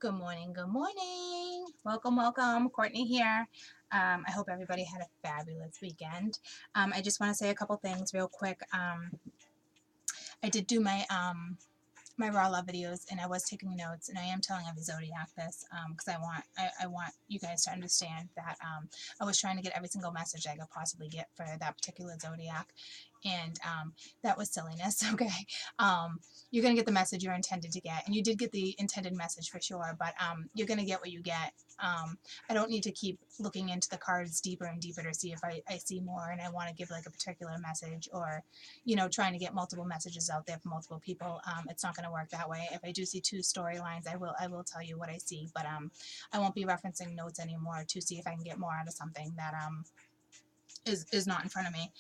Good morning, good morning. Welcome, welcome. Courtney here. I hope everybody had a fabulous weekend. I just want to say a couple things real quick. I did do my raw love videos, and I was taking notes, and I am telling every zodiac this because I want you guys to understand that I was trying to get every single message I could possibly get for that particular zodiac, and that was silliness. Okay, you're gonna get the message you're intended to get, and you did get the intended message for sure, but you're gonna get what you get. I don't need to keep looking into the cards deeper and deeper to see if I see more, and I want to give like a particular message, or trying to get multiple messages out there for multiple people. It's not going to work that way. If I do see two storylines, I will tell you what I see, but I won't be referencing notes anymore to see if I can get more out of something that is not in front of me.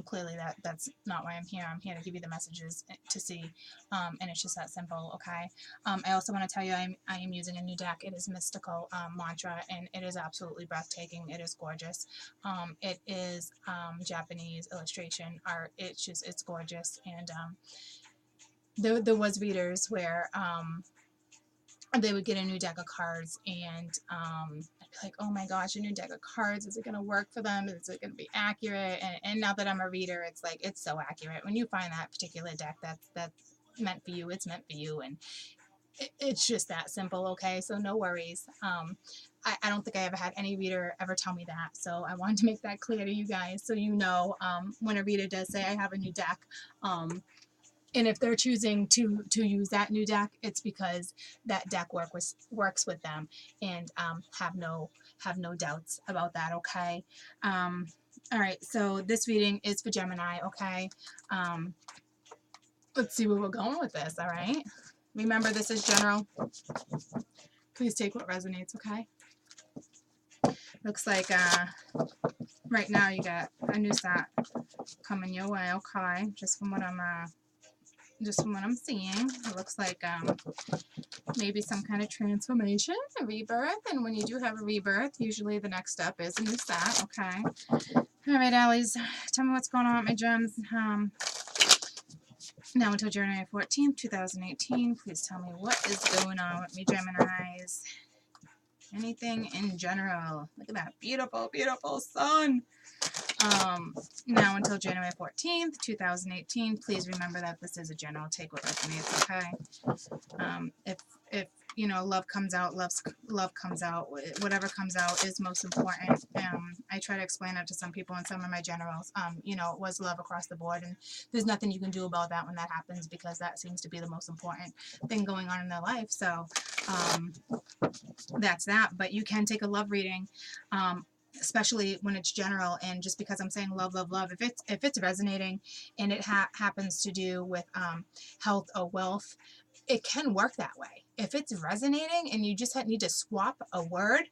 Clearly that's not why I'm here. I'm here to give you the messages to see, and it's just that simple. Okay. I also want to tell you I am using a new deck. It is Mystical Mantra, and it is absolutely breathtaking. It is gorgeous. It is Japanese illustration art. It's gorgeous, and there was readers where they would get a new deck of cards, and I'd be like, oh my gosh, a new deck of cards, is it going to work for them? Is it going to be accurate? And now that I'm a reader, it's like, it's so accurate. When you find that particular deck that's meant for you, it's meant for you, and it's just that simple. Okay, so no worries. I don't think I ever had any reader ever tell me that, so I wanted to make that clear to you guys, so when a reader does say I have a new deck, and if they're choosing to use that new deck, it's because that deck works with them, and have no doubts about that. Okay. All right. So this reading is for Gemini. Okay. Let's see where we're going with this. All right. Remember, this is general. Please take what resonates. Okay. Looks like right now you got a new set coming your way. Okay. Just from what I'm seeing, it looks like maybe some kind of transformation, a rebirth. And when you do have a rebirth, usually the next step is a new set. Okay. All right, Allies, tell me what's going on with my gems. Now until January 14th, 2018, please tell me what is going on with me, Geminis. Anything in general. Look at that beautiful, beautiful sun. Now until January 14th, 2018, please remember that this is a general. Take what resonates, okay? If love comes out, love comes out. Whatever comes out is most important. I try to explain that to some people in some of my generals. It was love across the board, and there's nothing you can do about that when that happens, because that seems to be the most important thing going on in their life. So that's that. But you can take a love reading, especially when it's general. And just because I'm saying love, love, love, if it's resonating and it happens to do with health or wealth, it can work that way. If it's resonating and you just need to swap a word,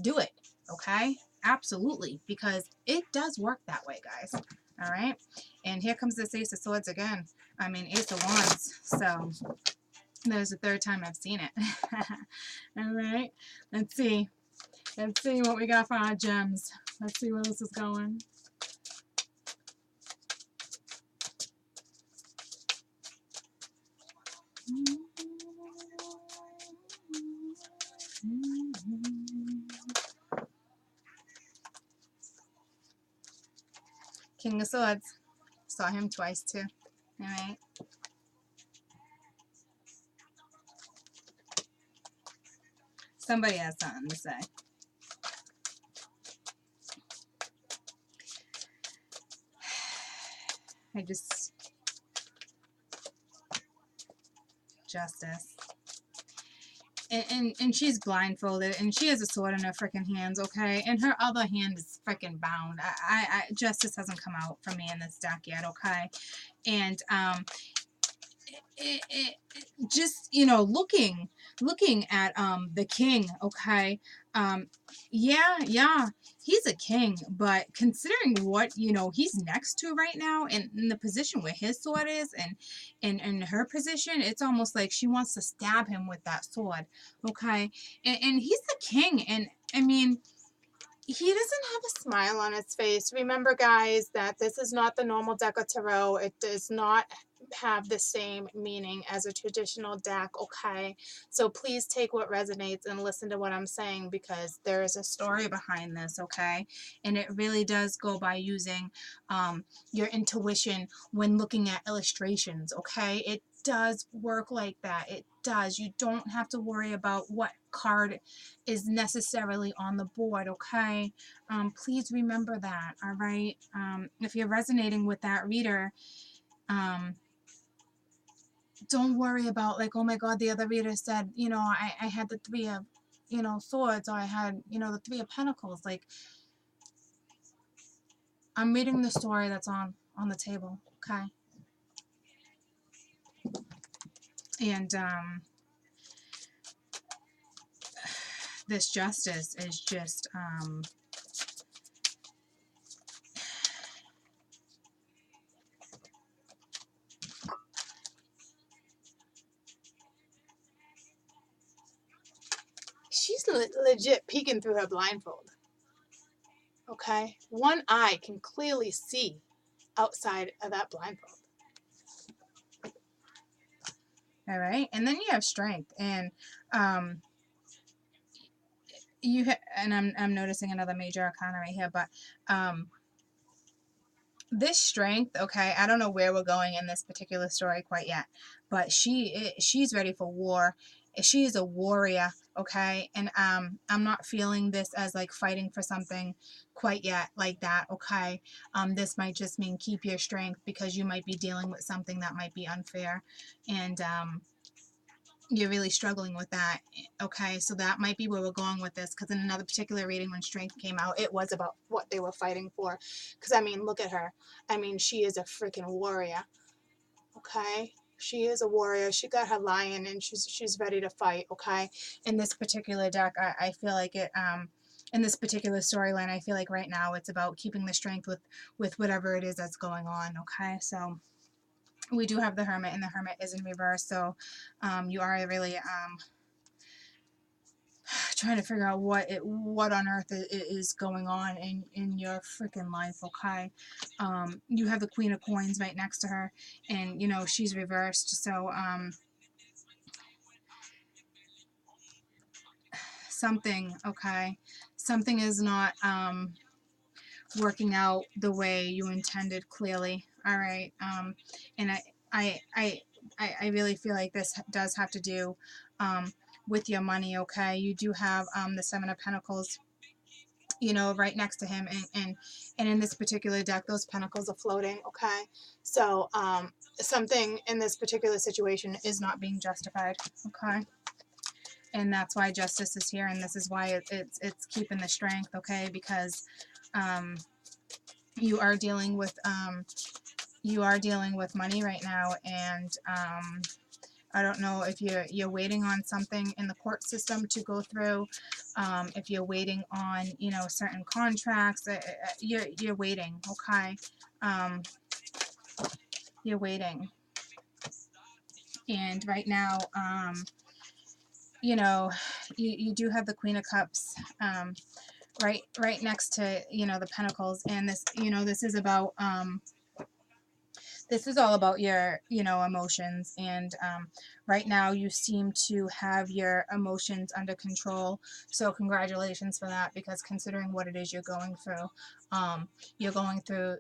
do it. Okay? Absolutely. Because it does work that way, guys. All right? And here comes this Ace of Swords again. I mean, Ace of Wands. So there's the third time I've seen it. All right? Let's see. Let's see what we got for our gems. Let's see where this is going. King of Swords. Saw him twice too. All right. Somebody has something to say. Justice. And she's blindfolded, and she has a sword in her freaking hands, okay? And her other hand is freaking bound. Justice hasn't come out for me in this deck yet, okay? And just looking at the king, okay? Yeah, he's a king, but considering what he's next to right now, and in the position where his sword is, and in her position, it's almost like she wants to stab him with that sword, okay? And he's the king, and I mean, he doesn't have a smile on his face. Remember, guys, that this is not the normal deck of tarot. It does not have the same meaning as a traditional deck, okay? So please take what resonates and listen to what I'm saying, because there is a story behind this, okay? And it really does go by using your intuition when looking at illustrations, okay? It does work like that. It does. You don't have to worry about what card is necessarily on the board, okay? Please remember that, all right? If you're resonating with that reader, don't worry about like, oh my God, the other reader said, you know, I had the three of, you know, swords, or I had, you know, the three of pentacles. Like, I'm reading the story that's on the table, okay? And this justice is just she's legit peeking through her blindfold, okay? One eye can clearly see outside of that blindfold. All right, and then you have strength, and and I'm noticing another major arcana right here, but this strength, okay, I don't know where we're going in this particular story quite yet, but she's ready for war. She is a warrior, okay, and I'm not feeling this as like fighting for something quite yet like that, okay. This might just mean keep your strength, because you might be dealing with something that might be unfair, and you're really struggling with that, okay? So that might be where we're going with this, because in another particular reading, when strength came out, it was about what they were fighting for. Because, I mean, look at her. I mean, she is a freaking warrior, okay? She is a warrior. She got her lion, and she's ready to fight, okay? In this particular deck, I feel like it, in this particular storyline, I feel like right now it's about keeping the strength with whatever it is that's going on, okay? So we do have the Hermit, and the Hermit is in reverse, so you are really trying to figure out what on earth is going on in your freaking life, okay? You have the Queen of Coins right next to her, and you know she's reversed, so something, okay, something is not working out the way you intended, clearly, all right? And I really feel like this does have to do with your money, okay? You do have the Seven of Pentacles, you know, right next to him, and in this particular deck, those pentacles are floating, okay? So something in this particular situation is not being justified, okay? And that's why justice is here, and this is why it's keeping the strength, okay? Because you are dealing with money right now, and I don't know if you're waiting on something in the court system to go through, if you're waiting on, you know, certain contracts, you're waiting, okay? You're waiting, and right now, you know, you do have the Queen of Cups right next to, you know, the Pentacles, and this, you know, this is about this is all about your, you know, emotions, and right now you seem to have your emotions under control, so congratulations for that, because considering what it is you're going through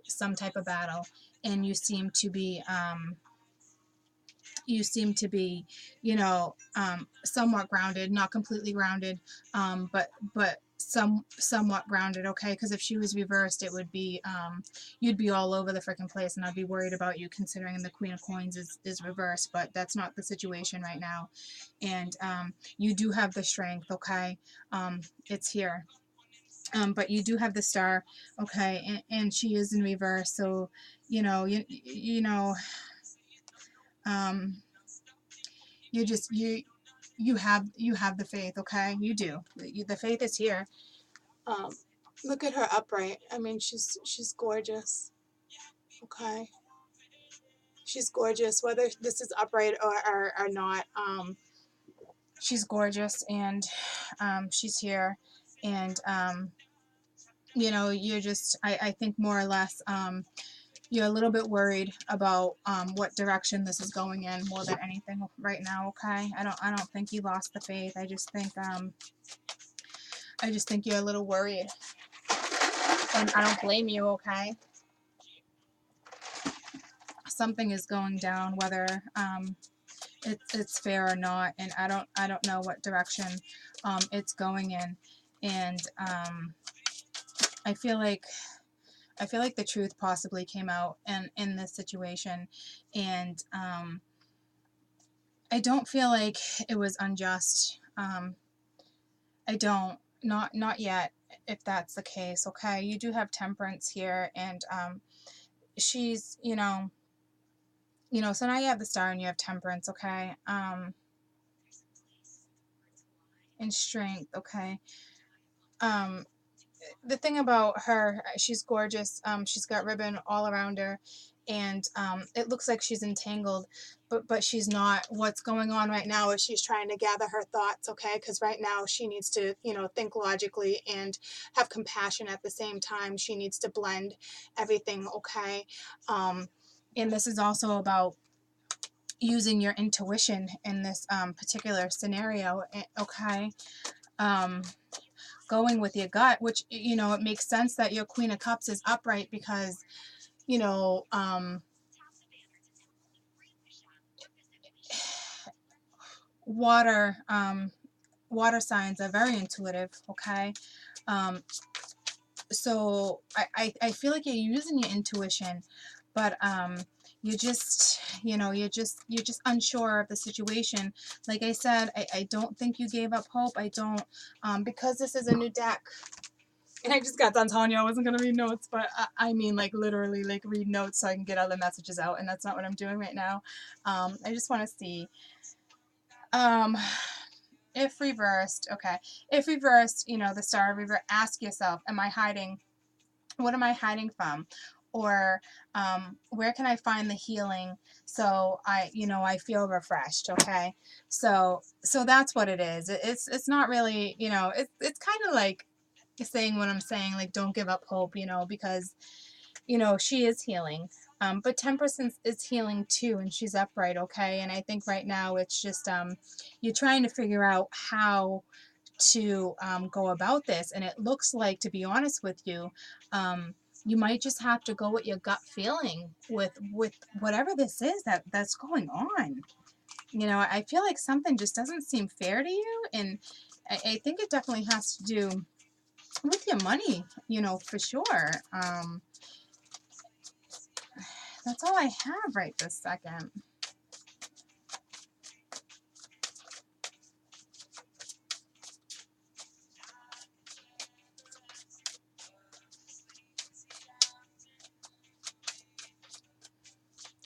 some type of battle, and you seem to be, you know, somewhat grounded, not completely grounded, but somewhat grounded, okay? Because if she was reversed, it would be, you'd be all over the freaking place, and I'd be worried about you, considering the Queen of Coins is reversed, but that's not the situation right now, and you do have the strength, okay? It's here. But you do have the Star, okay, and she is in reverse, so you know, you know, um, you just you have the faith, okay? You do. The faith is here. Look at her upright. I mean, she's gorgeous, okay? She's gorgeous, whether this is upright or not. She's gorgeous, and she's here, and you know, you're just, I think more or less, you're a little bit worried about what direction this is going in more than anything right now, okay? I don't think you lost the faith. I just think you're a little worried. And I don't blame you, okay? Something is going down, whether it's fair or not, and I don't know what direction it's going in. And I feel like the truth possibly came out in this situation, and I don't feel like it was unjust. I don't, not yet, if that's the case, okay? You do have temperance here, and she's, so now you have the star and you have temperance, okay? And strength, okay? The thing about her, she's gorgeous. She's got ribbon all around her, and it looks like she's entangled, but she's not. What's going on right now is she's trying to gather her thoughts, okay? Because right now she needs to, think logically and have compassion at the same time. She needs to blend everything, okay? And this is also about using your intuition in this particular scenario, okay? Going with your gut, which, it makes sense that your Queen of Cups is upright because, water signs are very intuitive, okay? So I feel like you're using your intuition, but you're just unsure of the situation. Like I said, I don't think you gave up hope. I don't, because this is a new deck. And I just got done telling you I wasn't going to read notes, but I mean, like, literally, like, read notes so I can get other messages out, and that's not what I'm doing right now. I just want to see. If reversed, okay. If reversed, the star of reverse, ask yourself, am I hiding? What am I hiding from? Or where can I find the healing so I feel refreshed, okay? So that's what it is. It's not really, it's kind of like saying what I'm saying, like, don't give up hope, because, she is healing. But Temperance is healing too, and she's upright, okay? And I think right now it's just, you're trying to figure out how to go about this. And it looks like, to be honest with you, you might just have to go with your gut feeling with whatever this is that's going on. I feel like something just doesn't seem fair to you, and I think it definitely has to do with your money, for sure. That's all I have right this second.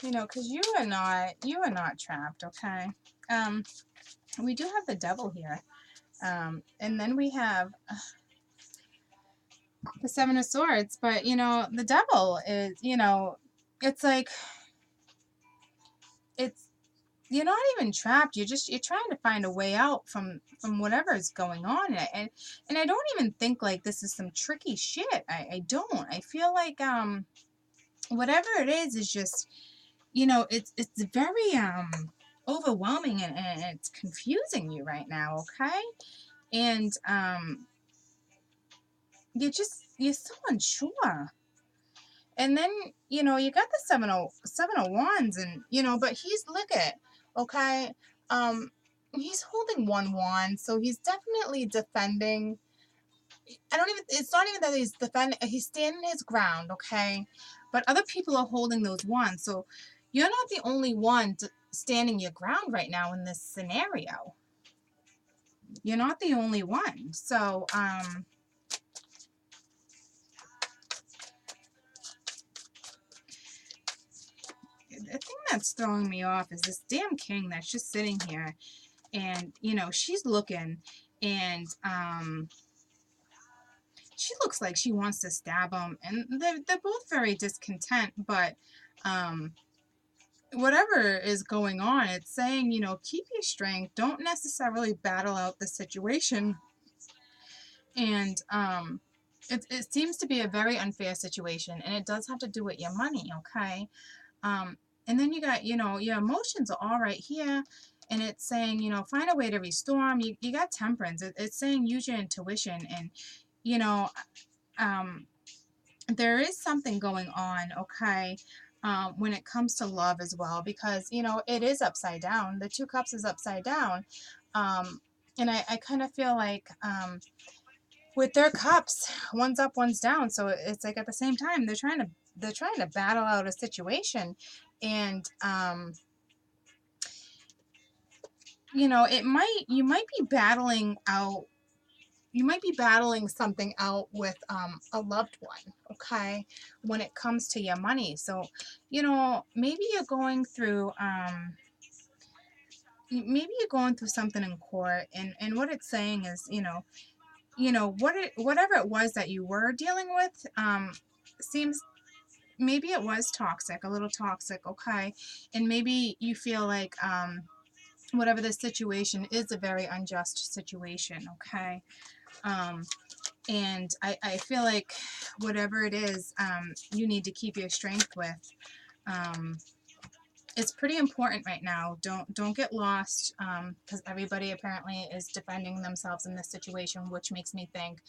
Because you are not trapped, okay? We do have the devil here. And then we have the Seven of Swords, but the devil is, it's like, you're not even trapped. You're trying to find a way out from whatever is going on, and I don't even think like this is some tricky shit. I don't. I feel like whatever it is just, it's very overwhelming, and it's confusing you right now, okay? And you're so unsure. And then, you got the seven of wands, and, but look at, okay, he's holding one wand, so he's definitely defending. It's not even that he's defending, he's standing his ground, okay? But other people are holding those wands, so you're not the only one standing your ground right now in this scenario. You're not the only one. So, the thing that's throwing me off is this damn king that's just sitting here, and she's looking, and she looks like she wants to stab him, and they're both very discontent, but whatever is going on, it's saying, keep your strength, don't necessarily battle out the situation, and it seems to be a very unfair situation, and it does have to do with your money, okay? And then you got, your emotions are all right here, and it's saying, find a way to restore them. You got temperance. It's saying use your intuition, and, you know, um, there is something going on, okay, when it comes to love as well, because, it is upside down. The Two Cups is upside down. And I kind of feel like, with their cups, one's up, one's down. So it's like at the same time, they're trying to battle out a situation. And, you might be battling out, you might be battling something out with a loved one, okay, when it comes to your money. So, maybe you're going through, something in court, and what it's saying is, whatever it was that you were dealing with, seems, maybe it was toxic, a little toxic, okay, and maybe you feel like, whatever this situation is a very unjust situation, okay, and I feel like whatever it is, you need to keep your strength with. It's pretty important right now. Don't get lost, because everybody apparently is defending themselves in this situation, which makes me think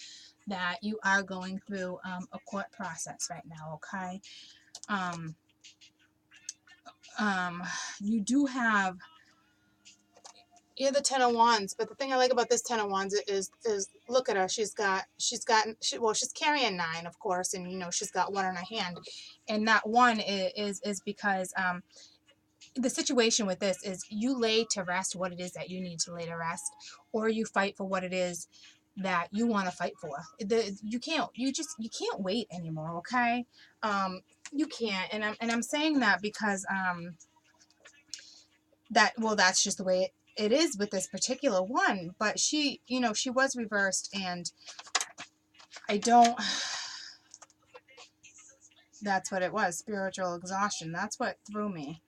that you are going through a court process right now, okay? You do have, the Ten of Wands, but the thing I like about this Ten of Wands is look at her. She's carrying 9, of course, and she's got 1 in her hand, and that 1 is because the situation with this is you lay to rest what it is that you need to lay to rest, or you fight for what it is that you want to fight for. You can't wait anymore, okay? You can't, and I'm saying that because that's just the way it is with this particular one. But she was reversed, and that's what it was, spiritual exhaustion. That's what threw me.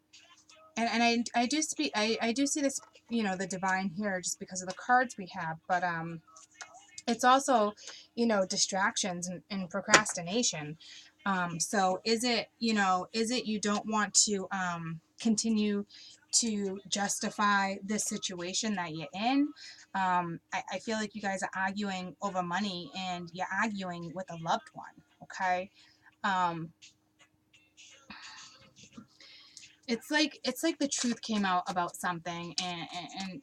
And I do see this, the divine here, just because of the cards we have, but it's also, distractions and procrastination. So is it you don't want to continue to justify this situation that you're in? I feel like you guys are arguing over money, and you're arguing with a loved one, okay? It's like the truth came out about something,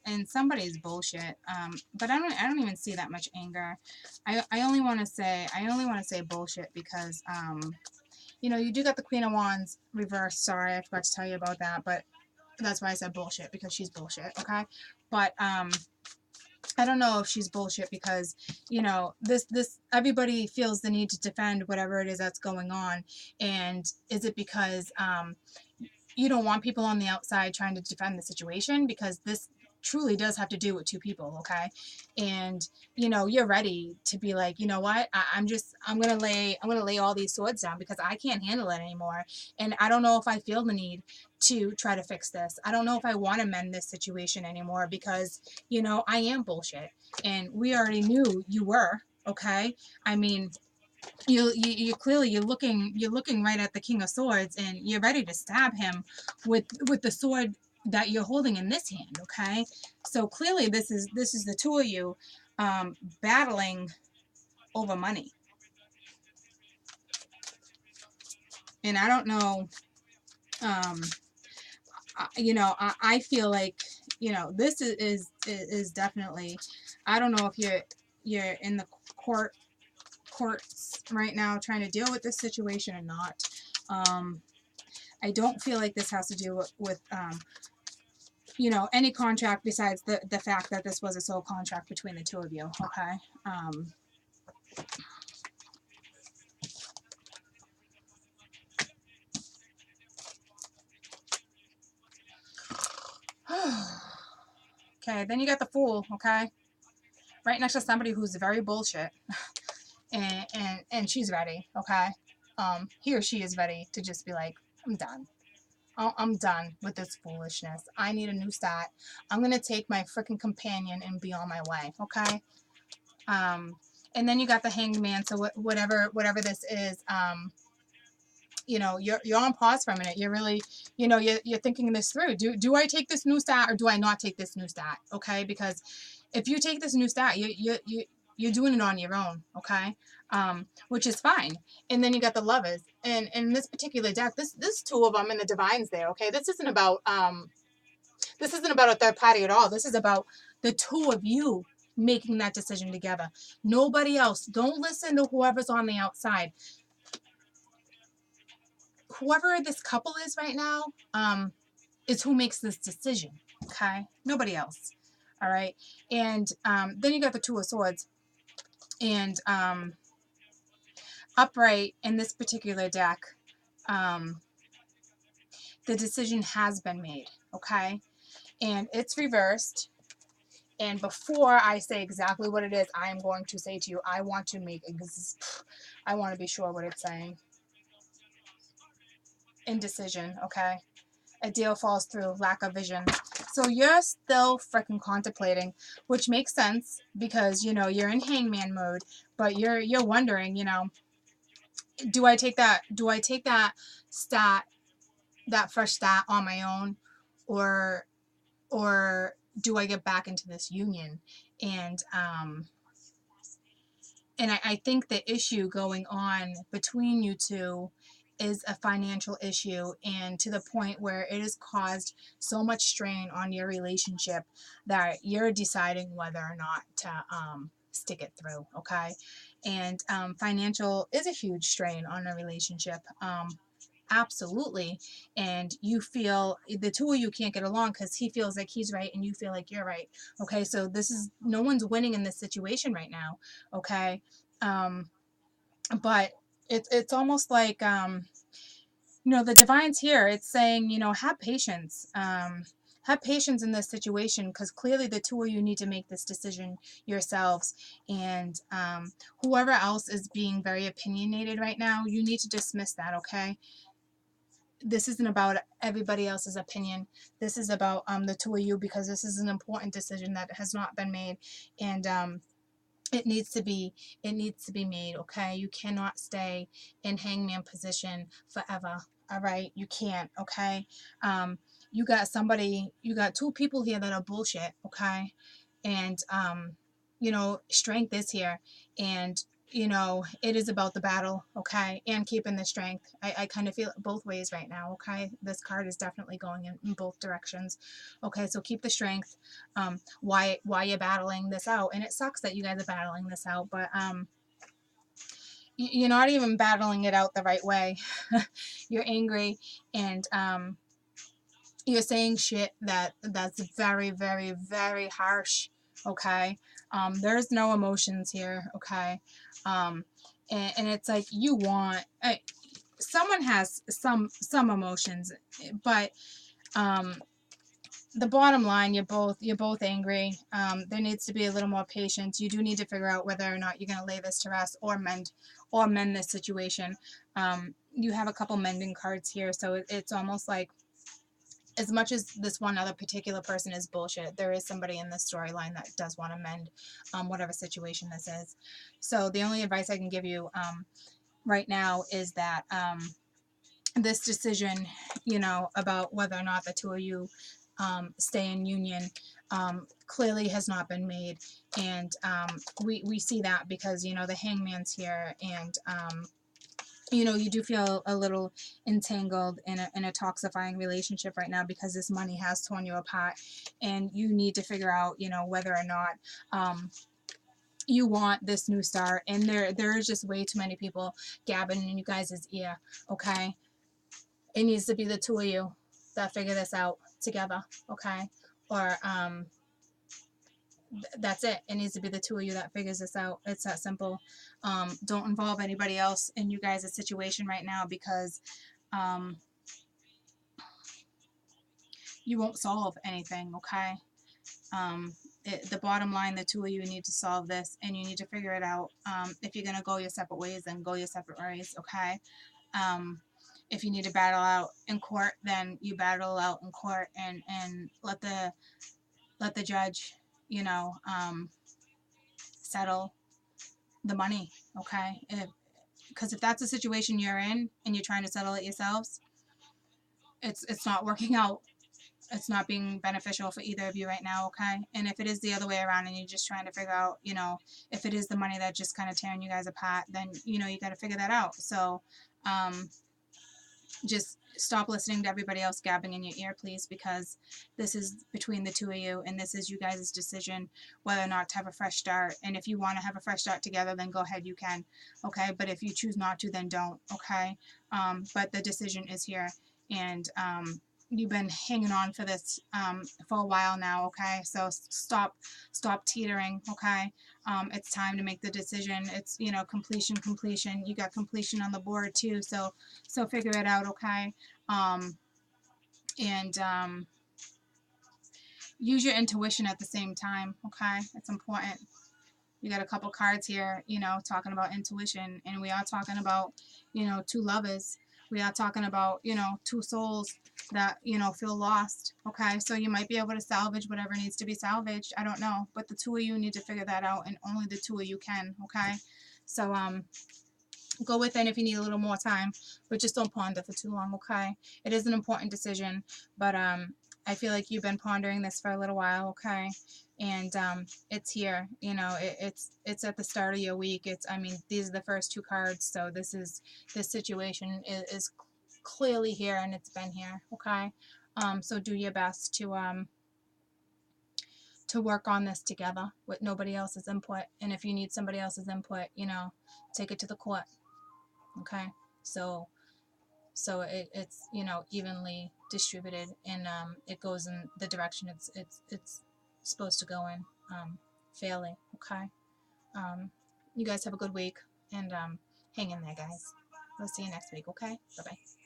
and somebody's bullshit. But I don't even see that much anger. I only want to say bullshit, because you do got the Queen of Wands reversed. Sorry, I forgot to tell you about that, but that's why I said bullshit, because she's bullshit, okay? But I don't know if she's bullshit because, this everybody feels the need to defend whatever it is that's going on. And is it because you don't want people on the outside trying to defend the situation? Because this truly does have to do with 2 people, okay? And you're ready to be like, you know what, I'm gonna lay all these swords down, because I can't handle it anymore, and I don't know if I feel the need to try to fix this. I don't know if I want to mend this situation anymore, because I am bullshit, and we already knew you were, okay? I mean, you clearly, you're looking right at the King of Swords, and you're ready to stab him with the sword that you're holding in this hand, okay? So clearly this is the 2 of you battling over money. And I don't know, I feel like, this is definitely, I don't know if you're in the courts right now trying to deal with this situation or not. I don't feel like this has to do with any contract besides the fact that this was a soul contract between the 2 of you, okay? Okay, then you got the Fool, okay? Right next to somebody who's very bullshit. and she's ready, okay? He or she is ready to just be like, I'm done. I'm done with this foolishness. I need a new start. I'm going to take my freaking companion and be on my way, okay? And then you got the Hanged Man. So whatever this is, you know, you're on pause for a minute. You're really, you know, you're thinking this through. Do I take this new start or do I not take this new start? Okay, because if you take this new start, you're doing it on your own. Okay, which is fine. And then you got the Lovers, and in this particular deck, this two of them and the Divines there. Okay, this isn't about a third party at all. This is about the two of you making that decision together. Nobody else. Don't listen to whoever's on the outside. Whoever this couple is right now, is who makes this decision. Okay, nobody else. All right, and then you got the Two of Swords, and upright in this particular deck, the decision has been made. Okay, and it's reversed. And before I say exactly what it is, I am going to say to you, I want to be sure what it's saying. Indecision, okay? A deal falls through, lack of vision. So you're still freaking contemplating, which makes sense because, you know, you're in hangman mode, but you're wondering, you know, do I take that fresh start on my own, or do I get back into this union? And I think the issue going on between you two is a financial issue, and to the point where it has caused so much strain on your relationship that you're deciding whether or not to stick it through, okay? And financial is a huge strain on a relationship. Absolutely. And you feel the two of you can't get along because he feels like he's right and you feel like you're right. Okay, so this is, no one's winning in this situation right now. Okay, but it's almost like you know, the Divine's here. It's saying, you know, have patience. Have patience in this situation because clearly the two of you need to make this decision yourselves. And whoever else is being very opinionated right now, you need to dismiss that. Okay. This isn't about everybody else's opinion. This is about the two of you, because this is an important decision that has not been made, and it needs to be made. Okay, you cannot stay in hangman position forever. All right, you can't. Okay, you got two people here that are bullshit. Okay, and you know, strength is here, and you know, it is about the battle, okay, and keeping the strength. I kind of feel it both ways right now, okay? This card is definitely going in both directions, okay? So keep the strength why you're battling this out, and it sucks that you guys are battling this out, but you're not even battling it out the right way. You're angry, and you're saying shit that's very, very, very harsh, okay? There's no emotions here, okay? And it's like you want, someone has some emotions, but the bottom line, you're both angry. There needs to be a little more patience. You do need to figure out whether or not you're going to lay this to rest or mend this situation. You have a couple mending cards here, so it's almost like, as much as this one other particular person is bullshit, there is somebody in this storyline that does want to mend whatever situation this is. So the only advice I can give you right now is that this decision, you know, about whether or not the two of you stay in union clearly has not been made. And we see that because, you know, the hangman's here, and you know, you do feel a little entangled in a toxifying relationship right now because this money has torn you apart, and you need to figure out, you know, whether or not you want this new start. And there is just way too many people gabbing in you guys' ear, okay? It needs to be the two of you that figure this out together, okay? Or that's it. It needs to be the two of you that figures this out. It's that simple. Don't involve anybody else in you guys' situation right now, because you won't solve anything, okay? The bottom line, the two of you need to solve this, and you need to figure it out. If you're going to go your separate ways, then go your separate ways, okay? If you need to battle out in court, then you battle out in court, and let the judge, you know, settle the money, okay? Because if that's the situation you're in and you're trying to settle it yourselves, it's not working out. It's not being beneficial for either of you right now, okay? And if it is the other way around and you're just trying to figure out, you know, if it is the money that's just kind of tearing you guys apart, then, you know, you got to figure that out. So, just stop listening to everybody else gabbing in your ear, please, because this is between the two of you, and this is you guys' decision whether or not to have a fresh start. And if you want to have a fresh start together, then go ahead, you can, okay? But if you choose not to, then don't, okay? But the decision is here, and you've been hanging on for this for a while now, okay? So stop teetering, okay? It's time to make the decision. It's, you know, completion. You got completion on the board too, so figure it out, okay? And use your intuition at the same time, okay? It's important. You got a couple cards here, you know, talking about intuition, and we are talking about, you know, two lovers. We are talking about, you know, two souls that, you know, feel lost, okay? So you might be able to salvage whatever needs to be salvaged. I don't know, but the two of you need to figure that out, and only the two of you can, okay? So, go within if you need a little more time, but just don't ponder for too long, okay? It is an important decision, but I feel like you've been pondering this for a little while, okay? And it's here, you know, it's at the start of your week. I mean, these are the first two cards, so this situation is clearly here, and it's been here, okay? So do your best to work on this together with nobody else's input, and if you need somebody else's input, you know, take it to the court. Okay, so it's, you know, evenly distributed, and it goes in the direction it's supposed to go in, fairly. Okay, you guys have a good week, and hang in there, guys. We'll see you next week. Okay, bye bye.